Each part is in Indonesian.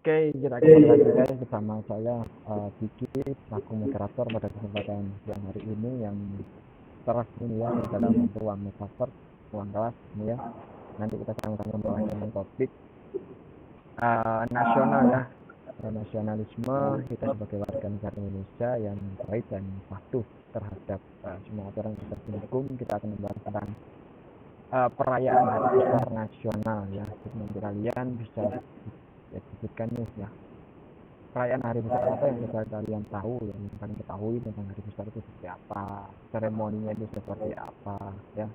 Oke, kita kembali lagi guys bersama saya Diki, selaku moderator pada kesempatan siang hari ini yang teras ini ya, di dalam ruang metaverse, ruang kelas ini ya. Nanti kita sama-sama membahas tentang topik nasional ya, nasionalisme kita sebagai warga negara Indonesia yang baik dan patuh terhadap semua aturan seperti hukum. Kita akan membahas tentang perayaan hari besar nasional ya. Jadi nanti kalian bisa sebutkan nih ya, perayaan hari besar apa yang sudah kalian tahu, yang kalian ketahui tentang hari besar itu seperti apa, seremoninya itu seperti apa ya,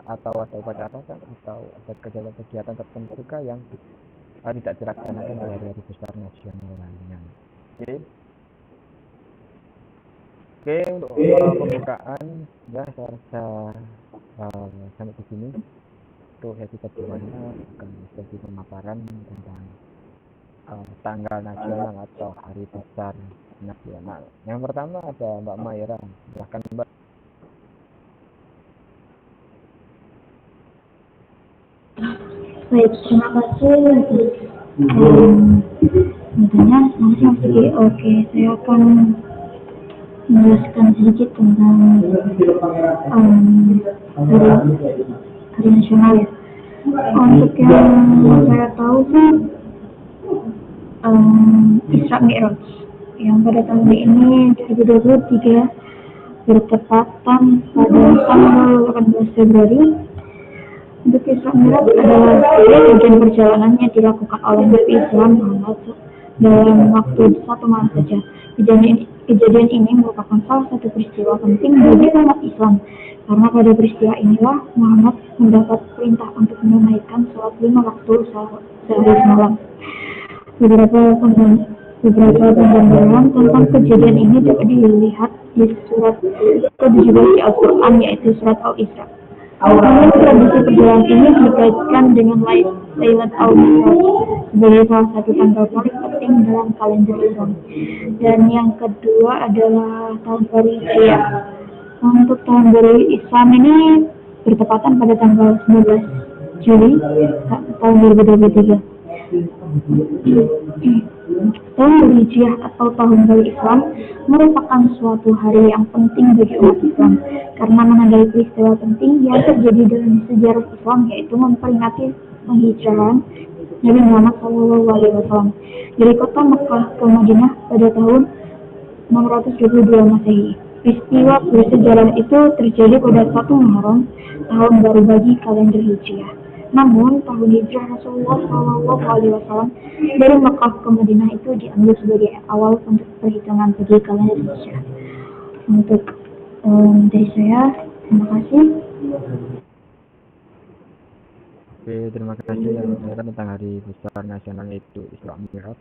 atau ada upacara kan, atau ada kegiatan-kegiatan tertentu kah yang tidak dilaksanakan di hari-hari besar nasional lainnya. Oke, untuk pembukaan ya saya rasa sampai di sini. Untuk episode keduanya akan sesi pemaparan tentang tanggal nasional atau hari besar nasional. Yang pertama ada Mbak Maira, silahkan Mbak. Baik, terima kasih. Tentunya masih oke. Saya akan menjelaskan sedikit tentang hari nasional ya. Untuk yang saya tahu sih Isra Mi'raj yang pada tahun ini 2023 bertepatan pada tanggal 18 Februari. Untuk Isra Mi'raj adalah bagian perjalanannya dilakukan oleh Nabi Islam Muhammad dalam waktu 1 malam saja. Kejadian ini merupakan salah satu peristiwa penting bagi umat Islam, karena pada peristiwa inilah Muhammad mendapat perintah untuk menunaikan sholat 5 waktu sehari semalam. Beberapa pembahasan tentang kejadian ini dapat dilihat di surat ke-17 di Al-Quran, yaitu surat Al-Isra. Namun tradisi perjalanan ini dikaitkan dengan Lailatul Al-Mi'raj sebagai salah satu tanggal paling penting dalam kalender Islam. Dan yang kedua adalah tahun baru Hijriah. Untuk tahun baru Islam ini bertepatan pada tanggal 19 Juli tahun 2023. Tahun baru Hijriah atau tahun baru Islam merupakan suatu hari yang penting bagi umat Islam karena menandai peristiwa penting yang terjadi dalam sejarah Islam, yaitu memperingati penghijrahan Nabi Muhammad SAW dari kota Mekah ke Madinah pada tahun 622 Masehi. Peristiwa bersejarah itu terjadi pada 1 Muharram, tahun baru bagi kalender Hijriah. Namun, tahun hijrah Rasulullah SAW dari Mekah ke Madinah itu diambil sebagai awal untuk perhitungan bagi kalender Hijriah. Untuk dari saya, terima kasih. Oke, terima kasih yang menjelaskan tentang hari besar nasional itu Isra Mi'raj.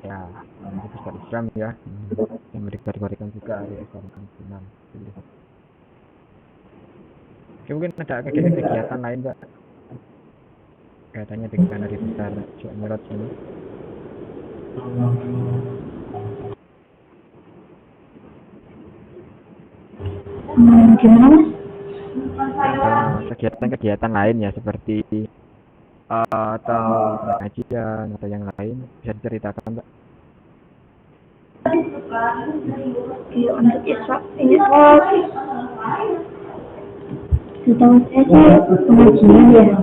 Ya, hari besar Islam ya, yang dikategorikan juga hari besar nasional. Oke, mungkin ada kegiatan lain, Mbak, kaitannya dengan hari besar Isra Mi'raj ini. Gimana Mas? Kegiatan-kegiatan lain ya, seperti atau pengajian atau yang lain, bisa diceritakan, Mbak? Untuk Isra setahu saya sih pengajian ya.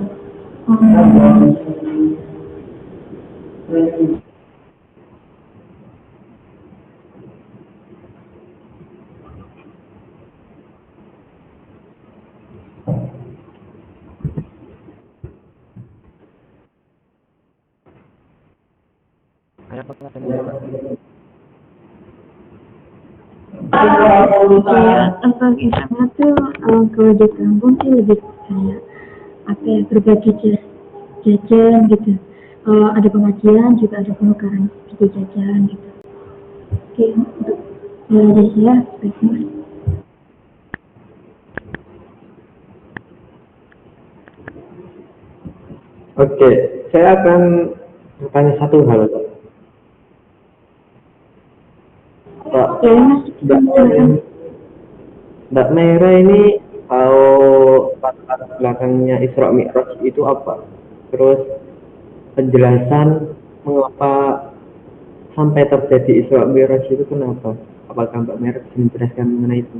Ada pengajian, Mbak? Tentang Isra tuh kalau di kampung sih lebih kayak apa ya, berbagi jajan gitu. Ada pengajian juga ada penukaran seperti jajan gitu. Oke, untuk dari saya sebaiknya. Oke, saya akan bertanya satu hal, Pak. Ya, Mas. Mbak Maira ini tahu latar belakangnya Isra Mi'raj itu apa? Terus penjelasan mengapa sampai terjadi Isra Mi'raj itu kenapa? Apakah Mbak Merah bisa menjelaskan mengenai itu?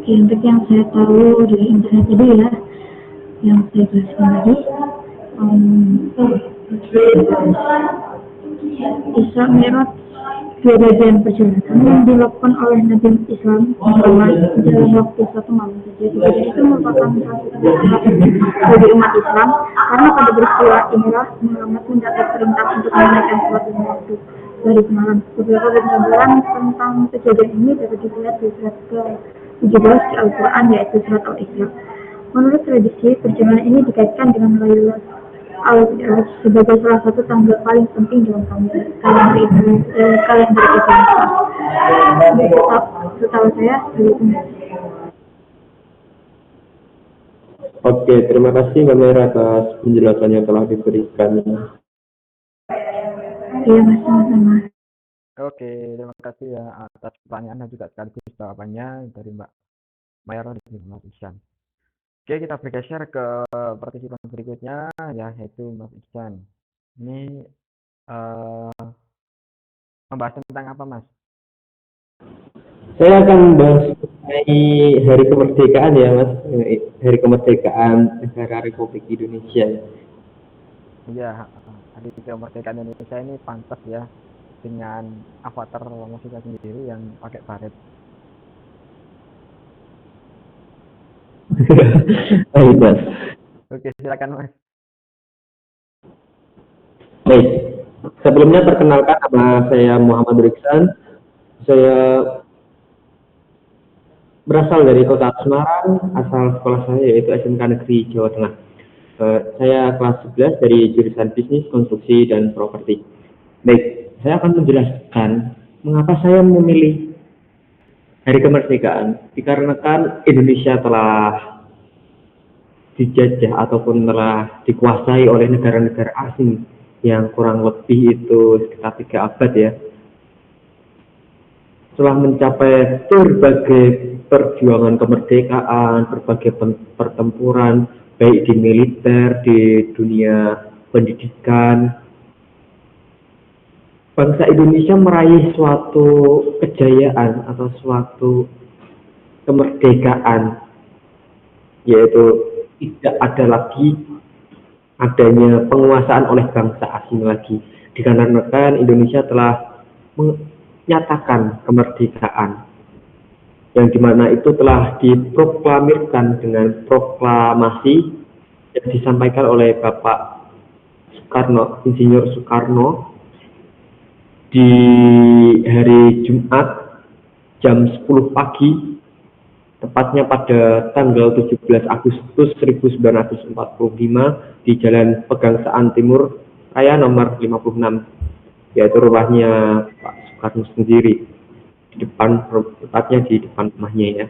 Untuk yang saya tahu dari internet tadi ya, yang saya jelaskan tadi, Isra Mi'raj dua bagian perjalanan yang dilakukan oleh Nabi Islam Muhammad dalam waktu satu malam saja. Kejadian itu merupakan salah satu peristiwa penting bagi umat Islam karena pada peristiwa inilah Muhammad mendapat perintah untuk menunaikan sholat lima waktu dari semalam. Beberapa gambaran tentang kejadian ini dapat dilihat di surat ke-17 di Al-Quran, yaitu surat Al-Isra. Menurut tradisi, perjalanan ini dikaitkan dengan Lailatul Al-Mi'raj sebagai salah satu tanggal paling penting dalam kalender Islam. Setahu saya, begitu. Oke, terima kasih Mbak Merah atas penjelasan yang telah diberikan. Iya, Mas, sama-sama. Oke, terima kasih ya atas pertanyaan dan juga sekaligus jawabannya dari Mbak Mayro dari Mas Ihsan. Oke, kita bergeser ke partisipan berikutnya, ya, yaitu Mas Ihsan. Ini membahas tentang apa, Mas? Saya akan membahas mengenai Hari Kemerdekaan ya Mas, Hari Kemerdekaan Negara Republik Indonesia. Iya, Hari Kemerdekaan Indonesia ini pantas ya dengan avatar musika sendiri yang pakai baret. Baik Mas. Oke, silakan Mas. Baik, sebelumnya perkenalkan nama saya Muhammad Riksan. Saya berasal dari kota Semarang, asal sekolah saya yaitu SMK Negeri Jawa Tengah. Saya kelas 11 dari jurusan Bisnis, Konstruksi, dan Properti. Baik, saya akan menjelaskan mengapa saya memilih Hari Kemerdekaan. Dikarenakan Indonesia telah dijajah ataupun telah dikuasai oleh negara-negara asing yang kurang lebih itu sekitar 3 abad ya. Setelah mencapai berbagai perjuangan kemerdekaan, berbagai pertempuran, baik di militer, di dunia pendidikan, bangsa Indonesia meraih suatu kejayaan atau suatu kemerdekaan, yaitu tidak ada lagi adanya penguasaan oleh bangsa asing lagi, dikarenakan Indonesia telah menyatakan kemerdekaan, yang dimana itu telah diproklamirkan dengan proklamasi yang disampaikan oleh Bapak Soekarno, Insinyur Soekarno, di hari Jumat jam 10 pagi, tepatnya pada tanggal 17 Agustus 1945 di Jalan Pegangsaan Timur Raya nomor 56, yaitu rumahnya Pak Soekarno sendiri, di depan, tepatnya di depan rumahnya ya.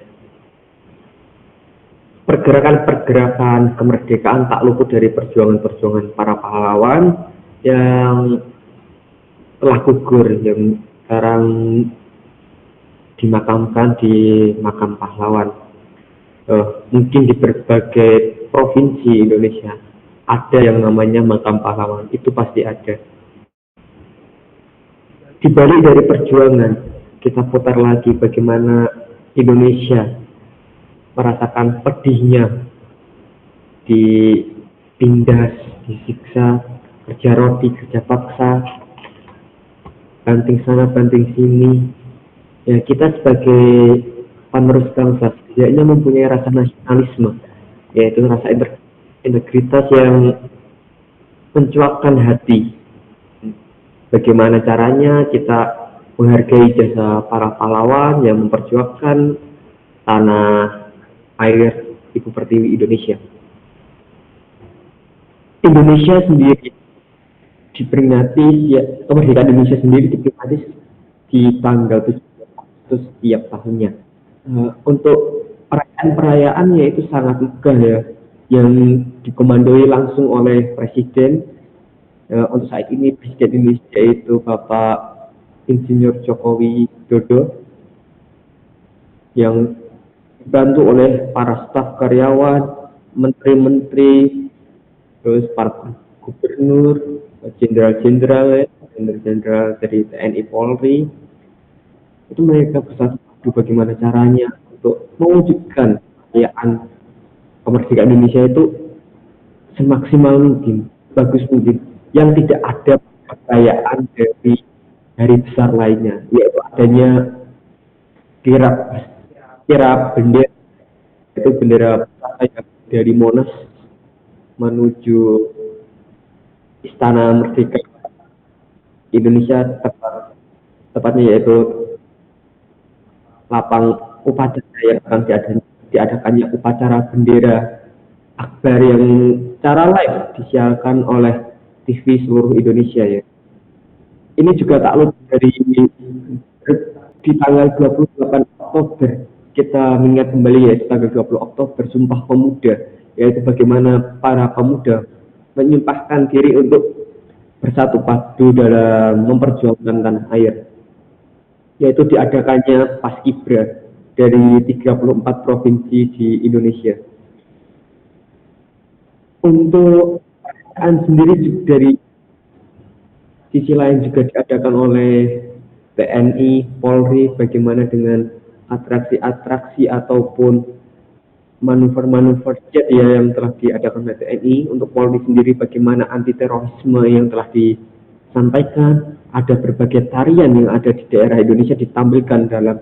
Pergerakan-pergerakan kemerdekaan tak luput dari perjuangan-perjuangan para pahlawan yang telah gugur, yang sekarang dimakamkan di makam pahlawan. Mungkin di berbagai provinsi Indonesia ada yang namanya makam pahlawan, itu pasti ada. Di balik dari perjuangan, kita putar lagi bagaimana Indonesia merasakan pedihnya, ditindas, disiksa, kerja roti, kerja paksa, banting sana, banting sini. Ya, kita sebagai penerus bangsa setidaknya mempunyai rasa nasionalisme, yaitu rasa integritas yang mencuatkan hati. Bagaimana caranya kita menghargai jasa para pahlawan yang memperjuangkan tanah air Ibu Pertiwi Indonesia. Indonesia sendiri diperingati, ya, kemerdekaan Indonesia sendiri diperingati di tanggal 17 Agustus setiap tahunnya. Untuk perayaan-perayaan yaitu sangat megah ya. yang dikomandoi langsung oleh Presiden. Untuk saat ini Presiden Indonesia yaitu Bapak Insinyur Joko Widodo, yang dibantu oleh para staf karyawan, menteri-menteri, terus para gubernur, jenderal-jenderal dari TNI Polri. Itu mereka bersatu padu bagaimana caranya untuk mewujudkan kekayaan kemerdekaan Indonesia itu semaksimal mungkin, bagus mungkin, yang tidak ada kekayaan dari hari besar lainnya, yaitu adanya kirap kirap bendera, itu bendera yang dari Monas menuju Istana Merdeka Indonesia, tepatnya yaitu lapang upacara yang akan diadakannya upacara bendera akbar yang secara live disiarkan oleh TV seluruh Indonesia ya. Ini juga tak luput dari di tanggal 28 Oktober kita mengingat kembali yaitu tanggal 20 Oktober Sumpah Pemuda, yaitu bagaimana para pemuda menyumpahkan diri untuk bersatu padu dalam memperjuangkan tanah air, yaitu diadakannya Paskibra dari 34 provinsi di Indonesia. Untuk perayaan sendiri dari sisi lain juga diadakan oleh TNI, Polri, bagaimana dengan atraksi-atraksi ataupun manuver-manuver jet ya yang telah diadakan oleh TNI. Untuk Polri sendiri bagaimana anti terorisme yang telah disampaikan, ada berbagai tarian yang ada di daerah Indonesia ditampilkan dalam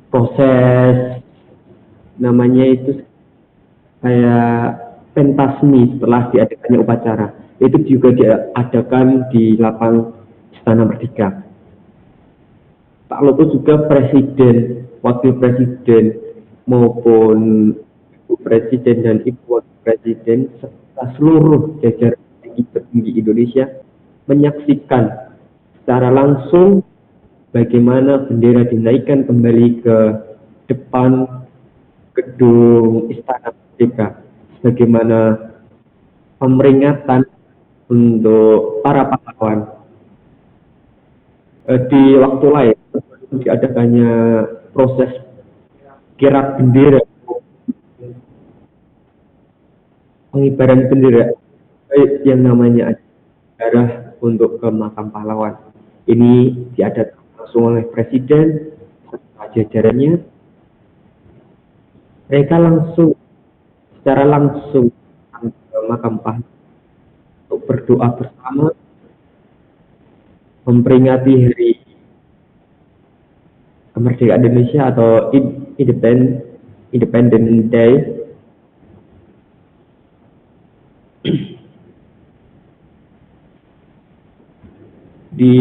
proses namanya itu kayak pentasmi setelah diadakannya upacara. Itu juga diadakan di lapang Istana Merdeka. Tak lupa juga Presiden, Wakil Presiden maupun Ibu Presiden dan Ibu Wakil Presiden serta seluruh jajaran tertinggi Indonesia menyaksikan secara langsung bagaimana bendera dinaikkan kembali ke depan gedung Istana Merdeka, sebagaimana pemeringatan untuk para pahlawan. Di waktu lain diadakannya proses kirap bendera, pengibaran bendera yang namanya darah untuk ke makam pahlawan. Ini diadakan langsung oleh Presiden serta jajarannya. Mereka secara langsung ke makam pahlawan untuk berdoa bersama, memperingati hari kemerdekaan Indonesia atau Independence Day. Di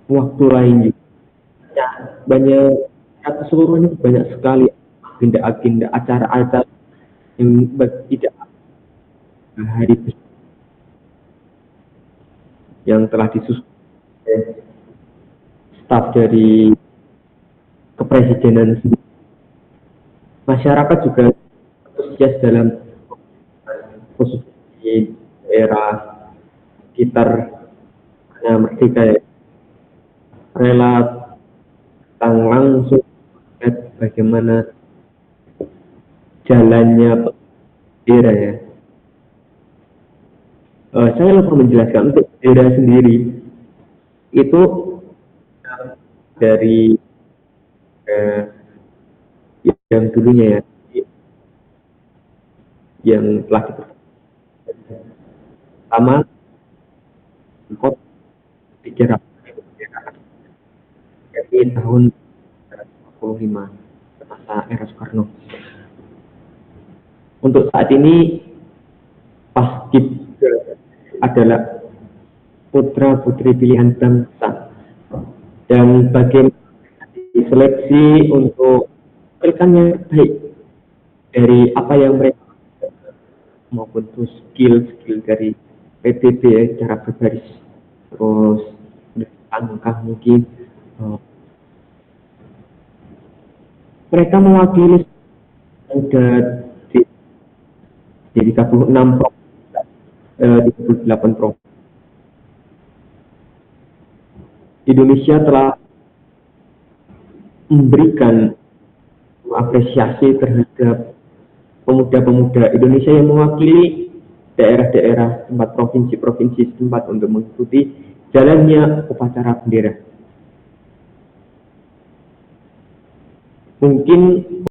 waktu lain juga banyak, keseluruhannya banyak sekali agenda-agenda acara-acara yang tidak hari besar yang telah disusun staf dari kepresidenan. Masyarakat juga antusias dalam khusus di daerah sekitar Merdeka ya, rela datang langsung lihat bagaimana jalannya bendera ya. Saya lupa menjelaskan untuk bendera sendiri itu dari yang dulunya ya, yang telah pertama kot dikira dari tahun 1945 masa era Soekarno. Untuk saat ini Paskibra adalah putra putri pilihan bangsa, dan bagaimana diseleksi untuk memberikan yang terbaik dari apa yang mereka maupun tuh skill dari PBB ya, cara berbaris, terus langkah mungkin Mereka mewakili sudah di 36 provinsi, 38 provinsi. Indonesia telah memberikan apresiasi terhadap pemuda-pemuda Indonesia yang mewakili daerah-daerah tempat provinsi-provinsi setempat untuk mengikuti jalannya upacara bendera. Mungkin